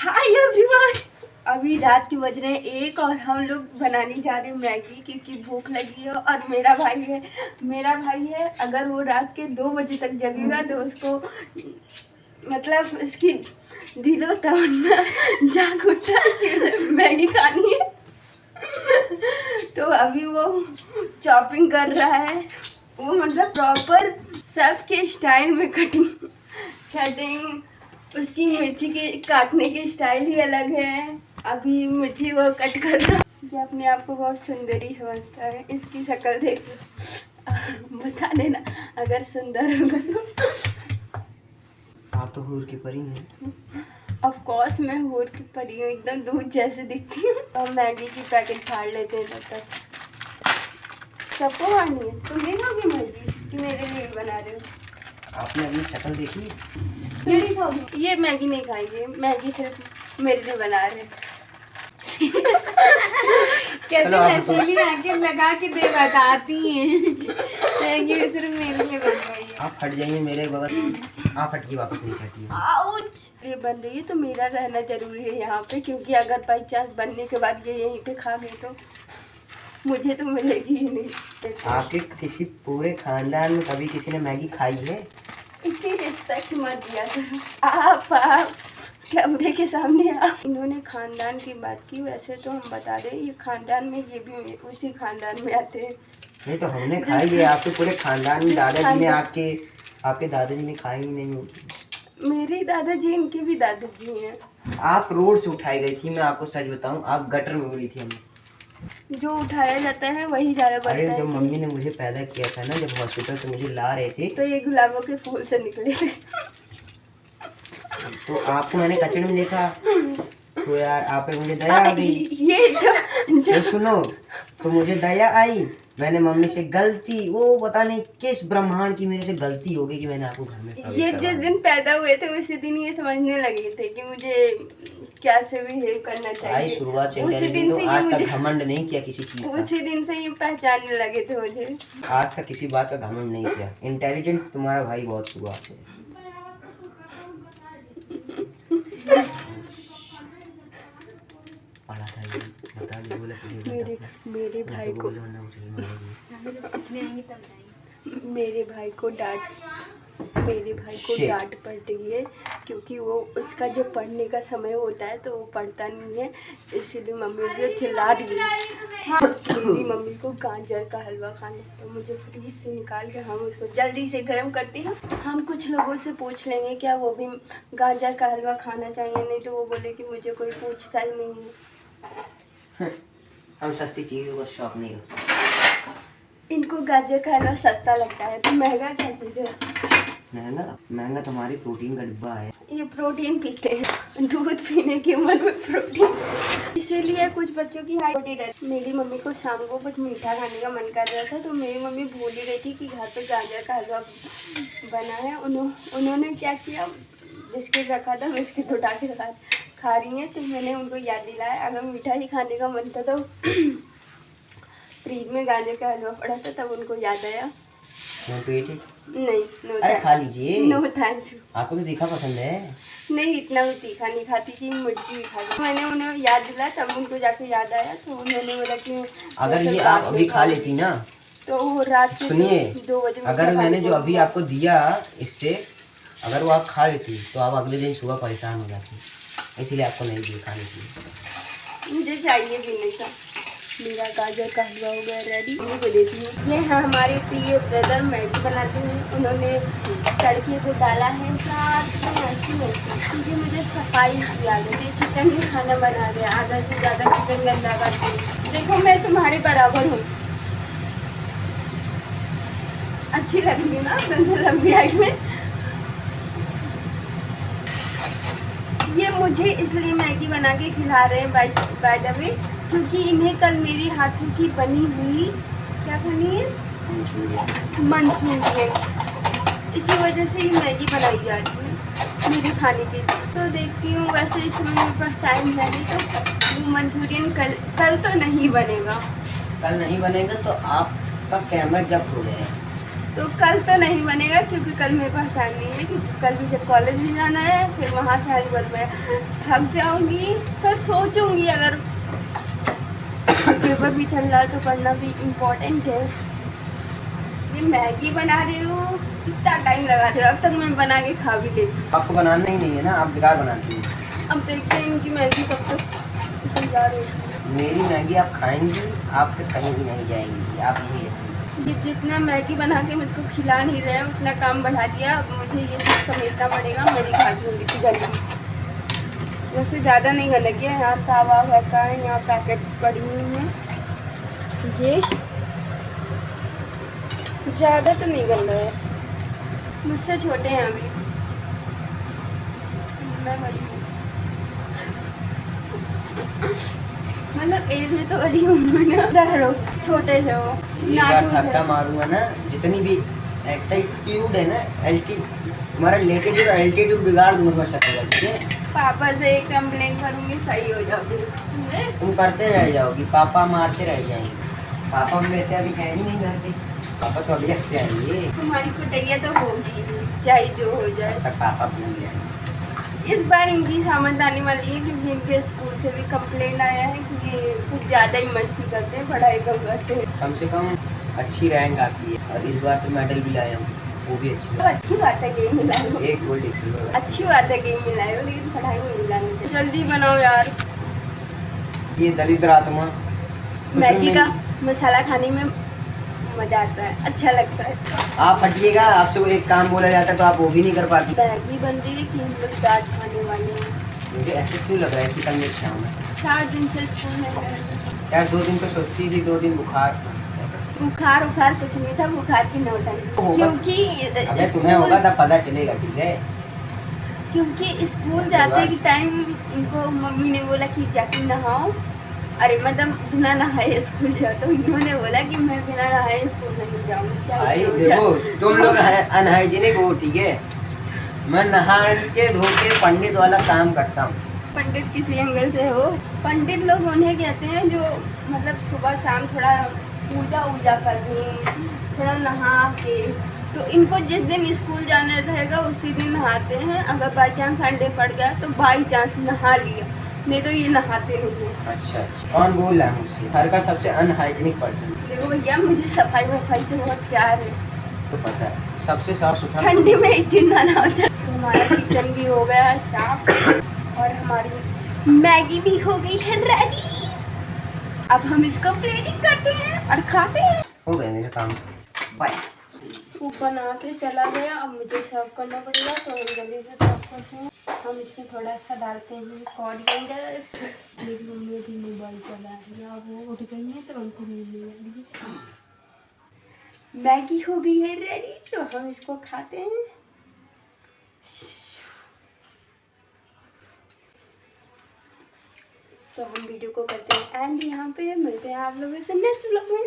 Hi everyone, अभी रात के बज रहे हैं 1 और हम लोग बनाने जा रहे हैं मैगी क्योंकि भूख लगी है। और मेरा भाई है अगर वो रात के 2 बजे तक जगेगा तो उसको मतलब उसकी दिलो तमन्ना जाग उठता है कि उसे मैगी खानी है। तो अभी वो चॉपिंग कर रहा है, वो मतलब प्रॉपर शेफ के स्टाइल में कटिंग उसकी मिर्ची के काटने की स्टाइल ही अलग है। अभी मिर्ची वो कट कर रहा है। ये अपने आप को बहुत सुंदरी समझता है, इसकी शक्ल देख बता देना अगर सुंदर होगा तो। आप तो हूर की परी हैं। ऑफ कोर्स मैं हूर की परी हूँ, एकदम दूध जैसे दिखती हूँ। और मैगी की पैकेट फाड़ लेते हैं तब तक। सबको खानी है, तुम नहीं खाओगी मैगी कि मेरे लिए बना रहे हो? आपने अपनी शक्ल देखी? नहीं खाओगी? ये मैगी नहीं खाएंगे, मैगी सिर्फ मेरे लिए बना रहे हैं। कैसे नशीली आंखें लगा के दे बताती हैं। मैगी सिर्फ मेरे लिए बन रही है। आप हट जाइए मेरे बगल, आप हटिए, वापस नहीं चटिए। आउच! ये बन रही है तो मेरा रहना जरूरी है यहाँ पे, क्योंकि अगर बाई चांस बनने के बाद ये यहीं पे खा गई तो मुझे तो मिलेगी ही नहीं। आपके किसी पूरे खानदान में कभी किसी ने मैगी खाई है? इतनी रिस्पेक्ट मत दिया करो। आप कैमरे के सामने आप। इन्होंने खानदान की बात की, वैसे तो हम बता रहे ये खानदान में ये भी उसी खानदान में आते हैं। नहीं तो हमने खाई है, आपके पूरे खानदान में दादाजी ने आपके दादाजी ने खाई ही नहीं होगी। मेरे दादाजी इनके भी दादाजी हैं। आप रोड से उठाई गई थी, मैं आपको सच बताऊं, आप गटर में मिली थी हमें। जो उठाया जाता है वही ज्यादा बढ़ता है। अरे जब मम्मी ने मुझे पैदा किया था ना, जब हॉस्पिटल से मुझे ला रहे थे तो ये गुलाबों के फूल से निकले थे। तो आपको मैंने कचड़े में देखा तो यार आप पे मुझे दया आ गई। ये तो सुनो, तो मुझे दया आई, मैंने मम्मी से गलती, वो पता नहीं किस ब्रह्मांड की मेरे से गलती हो गई कि मैंने आपको घर में ये जिस दिन पैदा हुए थे उसी दिन ये समझने लगे थे कि मुझे क्या से बिहेव करना चाहिए। आई शुरुआत से तो आज तक घमंड नहीं किया किसी चीज का। उसी दिन से ये पहचानने लगे थे मुझे। आज तक किसी बात का घमंड नहीं किया। इंटेलिजेंट तुम्हारा भाई बहुत शुरुआत से। मेरे भाई को डांट पड़ रही है क्योंकि वो उसका जो पढ़ने का समय होता है तो वो पढ़ता नहीं है, इसीलिए मम्मी उसको चिल्ला रही है। हाँ, मेरी मम्मी को गाजर का हलवा खाना है तो मुझे फ्रीज से निकाल के हम उसको जल्दी से गर्म करती हैं। हम कुछ लोगों से पूछ लेंगे क्या वो भी गाजर का हलवा खाना चाहिए, नहीं तो वो बोले कि मुझे कोई पूछता ही नहीं है। हम सस्ती चीज़ों का शौक नहीं होता। इनको गाजर का हलवा सस्ता लगता है तो महंगा क्या चीज़ है? महंगा तुम्हारी प्रोटीन का डिब्बा है। ये प्रोटीन पीते हैं, दूध पीने की उम्र में प्रोटीन, इसीलिए कुछ बच्चों की हाइट होती रहती। मेरी मम्मी को शाम को कुछ मीठा खाने का मन कर रहा था तो मेरी मम्मी भूल ही गई थी कि घर पे गाजर का हलवा बना है। उन्होंने क्या किया, बिस्किट रखा था, बिस्किट उठा के खा रही हैं। तो मैंने उनको याद दिलाया अगर मीठा ही खाने का मन था तो फ्रिज में गाजर का हलवा पड़ा था, तब उनको याद आया। नहीं, नो अरे खा लीजिए। No thanks. आपको तो तीखा पसंद है? नहीं, इतना भी तीखा नहीं खाती कि मिर्ची भी खा ली। मैंने उन्हें याद दिलाया तब उनको जाके याद आया तो उन्होंने बोला कि अगर ये आप अभी खा लेती ना तो वो रात के सुनिए 2 बजे अगर मैंने जो अभी आपको दिया इससे अगर वो आप खा लेती तो आप अगले दिन सुबह परेशान हो जाती, इसीलिए आपको नहीं दिया खाने के लिए। मुझे चाहिए भी नहीं था। मेरा गाजर का हलवा हो गया रेडी, मम्मी को देती हूँ। ये है हमारे प्रिय ब्रदर, मैगी बनाते हैं, उन्होंने तड़के पे डाला है साथ में ऐसी क्योंकि मुझे सफाई की आदत है। किचन में खाना बना रहे, आधा से ज़्यादा किचन गंदा करती हूँ। देखो मैं तुम्हारे बराबर हूँ, अच्छी लग रही है ना दोनों लंबी हाइट में। ये मुझे इसलिए मैगी बना के खिला रहे हैं बाय द वे, क्योंकि इन्हें कल मेरे हाथों की बनी हुई क्या खानी है, मंचूरियन, इसी वजह से ये मैगी बनाई जा रही है मेरे खाने के लिए। तो देखती हूँ, वैसे इस समय मेरे पास टाइम है नहीं तो वो मंचूरियन कल तो नहीं बनेगा। कल नहीं बनेगा तो आपका कैमरा जब्त हो जाएगा। तो कल तो नहीं बनेगा क्योंकि कल मेरे पास टाइम नहीं है, क्योंकि कल मुझे कॉलेज भी जाना है, फिर वहाँ से आने के बाद मैं थक जाऊँगी। फिर सोचूंगी अगर पेपर भी चल रहा है तो पढ़ना भी इम्पोर्टेंट है। ये मैगी बना रही हूँ, कितना टाइम लगा रही हूँ, अब तक मैं बना के खा भी लेती। आपको बनाना ही नहीं है ना, आप बेकार बनाती हैं। अब देखते हैं इनकी मैगी कब तक तैयार होगी। मेरी मैगी आप खाएंगी, आप फिर कहीं भी नहीं जाएंगी, आप नहीं रखेंगी। ये जितना मैगी बना के मुझको खिला नहीं रहे हैं उतना काम बढ़ा दिया। अब मुझे ये सब समेटना पड़ेगा, मैं दिखाती हूँ देखी गंदी। वैसे ज़्यादा नहीं गंदगी है, यहाँ तावा वैका है, यहाँ पैकेट्स पड़ी हुई हैं, ये ज़्यादा तो नहीं गंदा है, मुझसे छोटे हैं अभी, मैं बड़ी हूँ, मतलब एज में तो बड़ी हूँ ना, डरो छोटे से हो। एक बार धक्का मारूंगा ना, जितनी भी एल्टीट्यूड है ना, तुम्हारा लेटीट्यूड एल्टीट्यूड बिगाड़ दूंगा तुम्हारी शक्ल का, ठीक है? पापा से कंप्लेंट करूँगी, सही हो जाओगे। तुम करते रह जाओगी, पापा मारते रह जाएंगे। पापा वैसे अभी है ही नहीं घर पे, पापा तो अभी अच्छे आएंगे। तुम्हारी कुटैया तो होगी ही, चाहे जो हो जाए। तब तक पापा भूल जाएंगे। इस बार इनकी सामंत आने वाली है क्योंकि इनके स्कूल से भी कंप्लेंट आया है कि ये कुछ ज़्यादा ही मस्ती करते हैं, पढ़ाई कम करते हैं। कम से कम अच्छी रैंक आती है, और इस बार तो मेडल भी लाया हूँ, वो भी अच्छी तो अच्छी बात है गेम मिलाए हो, एक गोल्ड एक सिल्वर। अच्छी बात है गेम मिलाए हो, लेकिन पढ़ाई में मिलानी चाहिए। जल्दी बनाओ यार। ये दलित आत्मा मैगी का मसाला खाने में मज़ा आता है, अच्छा लगता है। आप हटिएगा, आपसे वो एक काम बोला जाता है तो आप वो भी नहीं कर पाती। मैगी बन रही है कि हम लोग चाट खाने वाले हैं। मुझे ऐसे क्यों लग रहा है कि कल मेरी शाम है 4 दिन से स्कूल में गए। यार, 2 दिन तो सोचती थी, 2 दिन बुखार था। बुखार उखार कुछ नहीं था, बुखार की नौटंकी, होगा। क्योंकि अबे तुम्हें होगा तब पता चलेगा, ठीक है? क्योंकि स्कूल जाते के टाइम इनको मम्मी ने बोला कि जाके नहाओ, अरे मतलब बिना नहाए स्कूल जाओ, तो इन्होंने बोला कि मैं बिना नहाए स्कूल नहीं जाऊँगी। भाई देखो, तुम लोग अनहाइजीनिक हो, ठीक है? मैं नहा के धो के पंडित वाला काम करता हूँ। पंडित किसी एंगल से हो, पंडित लोग उन्हें कहते हैं जो मतलब सुबह शाम थोड़ा पूजा वूजा करते हैं, थोड़ा नहा के। तो इनको जिस दिन स्कूल जाना रहेगा उसी दिन नहाते हैं, अगर बाई चांस संडे पड़ गया तो बाई चांस नहा लिया, नहीं तो ये नहाते नहीं हैं। अच्छा, कौन बोल रहा है मुझसे? घर का सबसे अनहाइजीनिक पर्सन। देखो भैया, मुझे सफाई वफाई से बहुत प्यार है, तो पता है, सबसे साफ सुथरा। ठंडी में इतना ना हो जाए। तो हमारा किचन भी हो गया है साफ, और हमारी मैगी भी हो गई है रेडी। अब हम इसको प्लेटिंग करते हैं और खाते हैं। हो गया मेरा काम, बाय। वो बना के चला गया, अब मुझे सर्व करना पड़ेगा, तो हम जल्दी से सर्व करते हैं। हम इसमें थोड़ा सा डालते हैं कोरिएंडर। मेरी मम्मी भी मोबाइल चला रही है, अब वो उठ गई है तो उनको मिलने वाली है। मैगी हो गई है रेडी, तो हम इसको खाते हैं। तो हम वीडियो को करते हैं एंड यहाँ पे मिलते हैं आप लोगों से नेक्स्ट व्लॉग में।